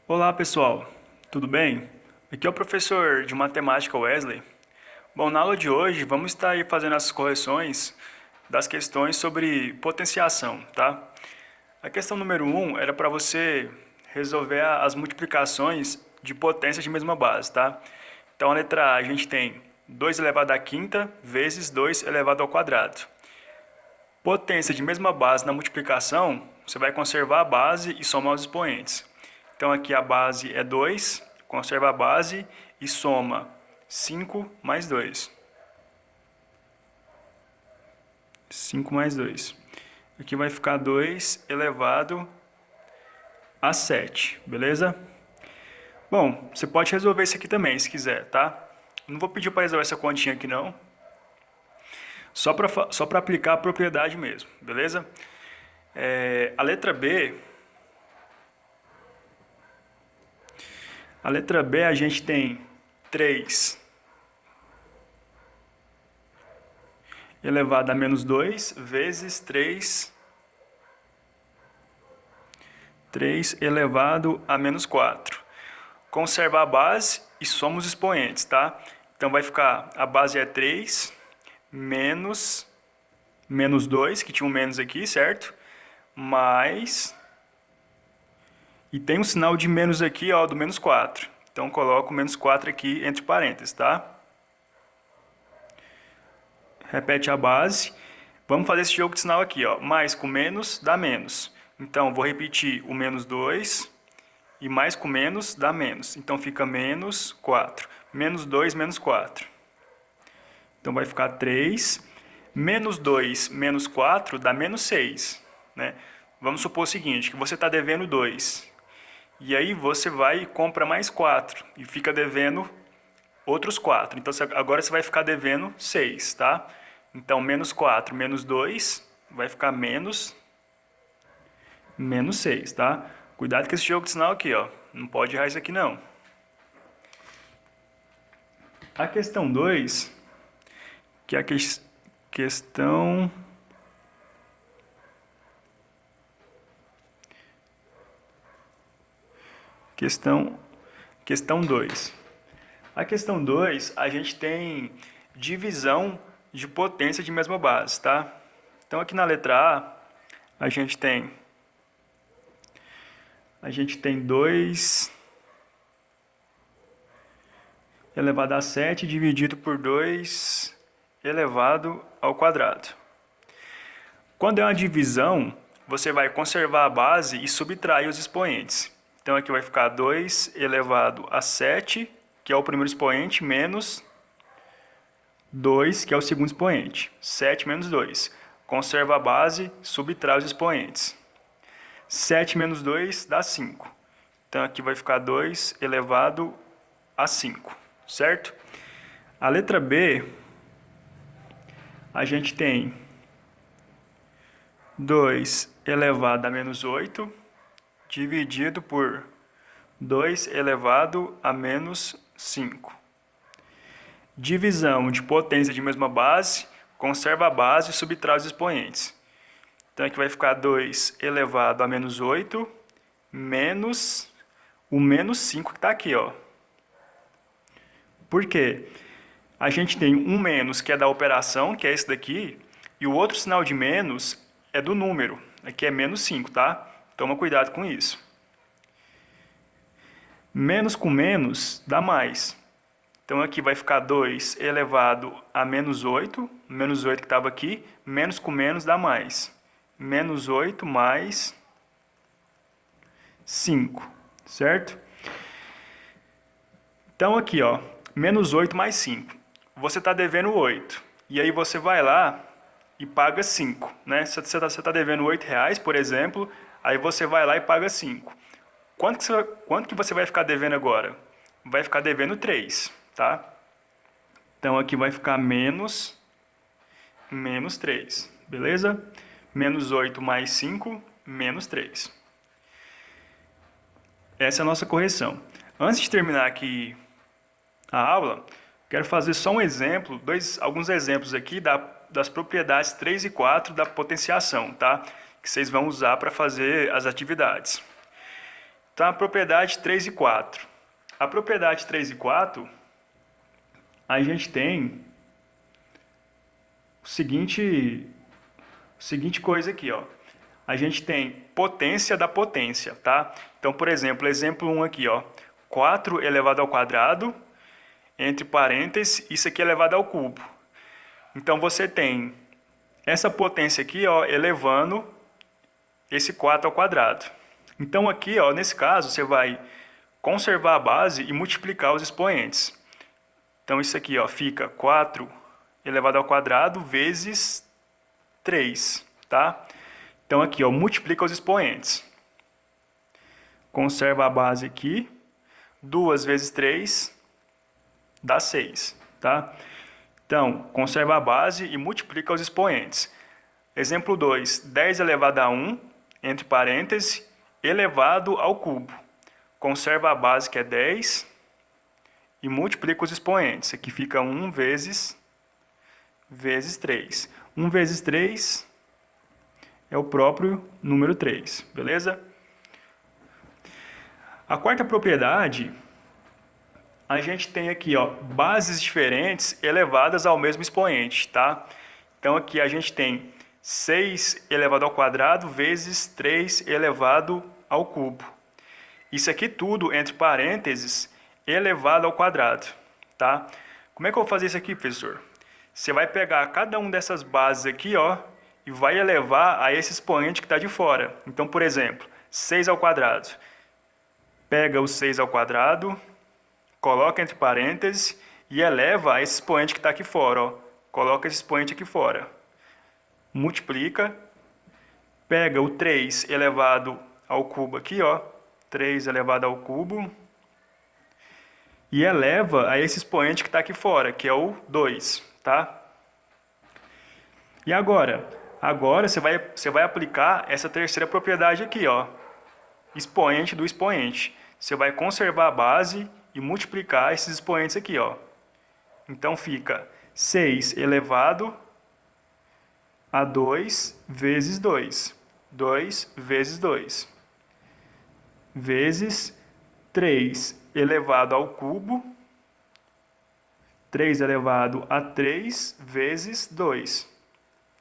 Olá pessoal, tudo bem? Aqui é o professor de matemática Wesley. Bom, na aula de hoje vamos estar aí fazendo as correções das questões sobre potenciação, tá? A questão número 1 era para você resolver as multiplicações de potências de mesma base, tá? Então a letra A a gente tem 2 elevado à quinta vezes 2 elevado ao quadrado. Potência de mesma base na multiplicação, você vai conservar a base e somar os expoentes. Então aqui a base é 2, conserva a base e soma 5 mais 2. 5 mais 2. Aqui vai ficar 2 elevado a 7, beleza? Bom, você pode resolver isso aqui também, se quiser, tá? Não vou pedir para resolver essa continha aqui não. Só para aplicar a propriedade mesmo, beleza? A letra B a gente tem 3 elevado a menos 2 vezes 3 elevado a menos 4. Conservar a base e soma os expoentes, tá? Então vai ficar, a base é 3 menos 2, que tinha um menos aqui, certo? Mais... E tem um sinal de menos aqui, ó, do menos 4. Então coloco o menos 4 aqui entre parênteses, tá? Repete a base. Vamos fazer esse jogo de sinal aqui, ó. Mais com menos dá menos. Então vou repetir o menos 2 e mais com menos dá menos. Então fica menos 4. Menos 2 menos 4. Então vai ficar 3. Menos 2 menos 4 dá menos 6, né? Vamos supor o seguinte, que você está devendo 2. E aí você vai e compra mais 4 e fica devendo outros 4. Então agora você vai ficar devendo 6, tá? Então menos 4 menos 2 vai ficar menos 6, tá? Cuidado com esse jogo de sinal aqui, ó. Não pode errar isso aqui não. A questão 2, que é a questão... Questão 2. A questão 2, a gente tem divisão de potência de mesma base, tá? Então aqui na letra A, a gente tem 2 elevado a 7 dividido por 2 elevado ao quadrado. Quando é uma divisão, você vai conservar a base e subtrair os expoentes. Então aqui vai ficar 2 elevado a 7, que é o primeiro expoente, menos 2, que é o segundo expoente. 7 menos 2. Conserva a base, subtrai os expoentes. 7 menos 2 dá 5. Então aqui vai ficar 2 elevado a 5, certo? A letra B, a gente tem 2 elevado a menos 8, dividido por 2 elevado a menos 5. Divisão de potência de mesma base, conserva a base e subtrai os expoentes. Então aqui vai ficar 2 elevado a menos 8, menos o menos 5 que está aqui, ó. Por quê? A gente tem um menos que é da operação, que é esse daqui, e o outro sinal de menos é do número. Aqui é menos 5, tá? Toma cuidado com isso. Menos com menos dá mais. Então aqui vai ficar 2 elevado a menos 8, menos 8 que estava aqui, menos com menos dá mais. Menos 8 mais 5, certo? Então aqui, ó, menos 8 mais 5. Você está devendo 8. E aí você vai lá e paga 5, né? Você está devendo R$8, por exemplo, aí você vai lá e paga 5. Quanto que você vai ficar devendo agora? Vai ficar devendo 3, tá? Então aqui vai ficar menos 3, beleza? Menos 8 mais 5, menos 3. Essa é a nossa correção. Antes de terminar aqui a aula, quero fazer só um exemplo, alguns exemplos aqui das propriedades 3 e 4 da potenciação, tá? Que vocês vão usar para fazer as atividades. Então, a propriedade 3 e 4. A propriedade 3 e 4, a gente tem o seguinte coisa aqui, ó. A gente tem potência da potência, tá? Então, por exemplo, exemplo 1 aqui, ó. 4 elevado ao quadrado, entre parênteses, isso aqui é elevado ao cubo. Então, você tem essa potência aqui, ó, elevando esse 4 ao quadrado. Então, aqui, ó, nesse caso, você vai conservar a base e multiplicar os expoentes. Então, isso aqui, ó, fica 4 elevado ao quadrado vezes 3, tá? Então, aqui, ó, multiplica os expoentes. Conserva a base aqui. 2 vezes 3 dá 6, tá? Então, conserva a base e multiplica os expoentes. Exemplo 2, 10 elevado a 1, entre parênteses, elevado ao cubo. Conserva a base, que é 10, e multiplica os expoentes. Aqui fica 1 vezes 3. 1 vezes 3 é o próprio número 3, beleza? A quarta propriedade, a gente tem aqui, ó, bases diferentes elevadas ao mesmo expoente, tá? Então aqui a gente tem 6 elevado ao quadrado vezes 3 elevado ao cubo. Isso aqui tudo, entre parênteses, elevado ao quadrado, tá? Como é que eu vou fazer isso aqui, professor? Você vai pegar cada uma dessas bases aqui, ó, e vai elevar a esse expoente que está de fora. Então, por exemplo, 6 ao quadrado. Pega o 6 ao quadrado, coloca entre parênteses e eleva a esse expoente que está aqui fora, ó. Coloca esse expoente aqui fora. Multiplica. Pega o 3 elevado ao cubo aqui, ó. 3 elevado ao cubo. E eleva a esse expoente que está aqui fora, que é o 2, tá? E agora? Agora você vai aplicar essa terceira propriedade aqui, ó. Expoente do expoente. Você vai conservar a base e multiplicar esses expoentes aqui, ó. Então fica 6 elevado a 2 vezes 2. 2 vezes 2. Vezes 3 elevado ao cubo. 3 elevado a 3 vezes 2.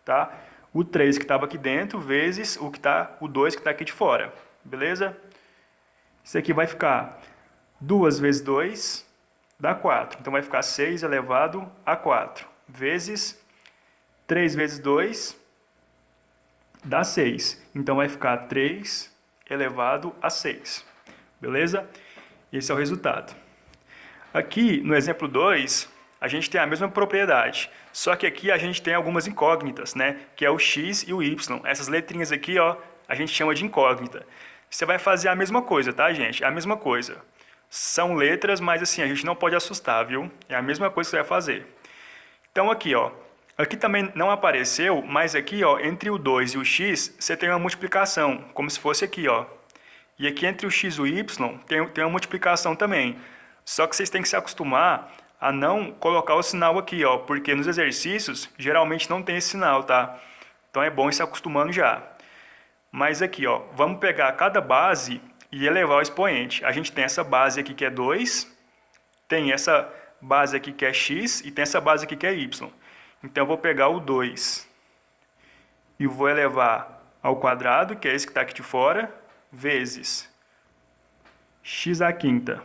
Tá? O 3 que estava aqui dentro vezes o 2 que está aqui de fora. Beleza? Isso aqui vai ficar 2 vezes 2 dá 4. Então vai ficar 6 elevado a 4 vezes 3 vezes 2 dá 6. Então vai ficar 3 elevado a 6. Beleza? Esse é o resultado. Aqui no exemplo 2, a gente tem a mesma propriedade. Só que aqui a gente tem algumas incógnitas, né? Que é o x e o y. Essas letrinhas aqui, ó, a gente chama de incógnita. Você vai fazer a mesma coisa, tá, gente? A mesma coisa. São letras, mas assim, a gente não pode assustar, viu? É a mesma coisa que você vai fazer. Então aqui, ó. Aqui também não apareceu, mas aqui, ó, entre o 2 e o x, você tem uma multiplicação, como se fosse aqui, ó. E aqui entre o x e o y, tem uma multiplicação também. Só que vocês têm que se acostumar a não colocar o sinal aqui, ó, porque nos exercícios geralmente não tem esse sinal, tá? Então é bom ir se acostumando já. Mas aqui, ó, vamos pegar cada base e elevar o expoente. A gente tem essa base aqui que é 2, tem essa base aqui que é x e tem essa base aqui que é y. Então eu vou pegar o 2 e vou elevar ao quadrado, que é esse que está aqui de fora, vezes x à quinta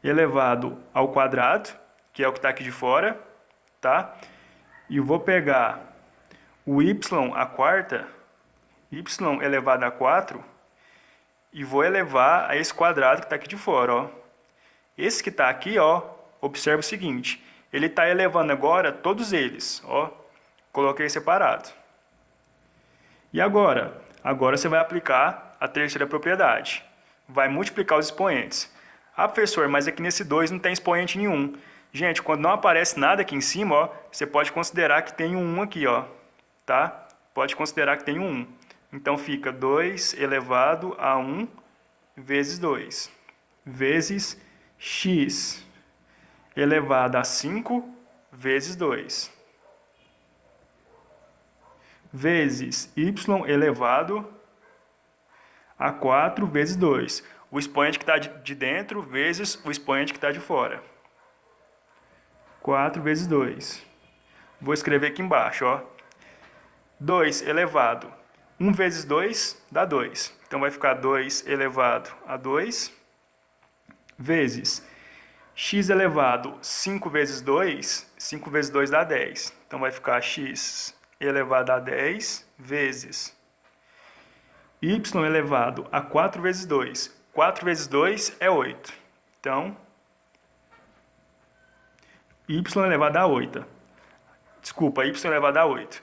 elevado ao quadrado, que é o que está aqui de fora, tá? E vou pegar o y à quarta, y elevado a 4, e vou elevar a esse quadrado que está aqui de fora, ó. Esse que está aqui, ó, observa o seguinte, ele está elevando agora todos eles, ó. Coloquei separado. E agora? Agora você vai aplicar a terceira propriedade. Vai multiplicar os expoentes. Ah, professor, mas aqui nesse 2 não tem expoente nenhum. Gente, quando não aparece nada aqui em cima, ó, você pode considerar que tem um 1 aqui, ó. Tá? Pode considerar que tem um 1. Então fica 2 elevado a 1 vezes 2. Vezes x elevado a 5 vezes 2. Vezes y elevado A4 vezes 2. O expoente que está de dentro vezes o expoente que está de fora. 4 vezes 2. Vou escrever aqui embaixo, ó. 2 elevado. 1 vezes 2 dá 2. Então vai ficar 2 elevado a 2 vezes x elevado 5 vezes 2. 5 vezes 2 dá 10. Então vai ficar x elevado a 10 vezes y elevado a 4 vezes 2. 4 vezes 2 é 8. Então, y elevado a 8. Desculpa, y elevado a 8.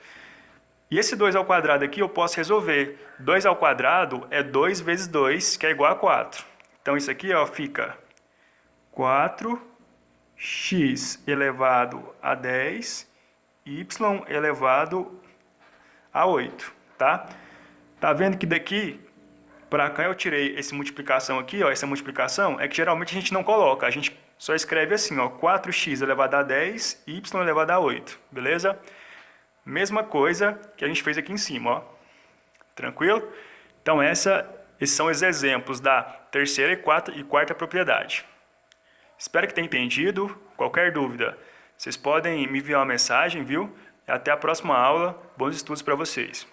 E esse 2 ao quadrado aqui eu posso resolver. 2 ao quadrado é 2 vezes 2, que é igual a 4. Então, isso aqui ó, fica 4x elevado a 10, y elevado a 8, tá? Tá vendo que daqui para cá eu tirei essa multiplicação aqui, ó, essa multiplicação é que geralmente a gente não coloca, a gente só escreve assim, ó, 4x elevado a 10, y elevado a 8, beleza? Mesma coisa que a gente fez aqui em cima, ó. Tranquilo? Então esses são os exemplos da terceira e quarta propriedade. Espero que tenha entendido. Qualquer dúvida, vocês podem me enviar uma mensagem, viu? Até a próxima aula. Bons estudos para vocês.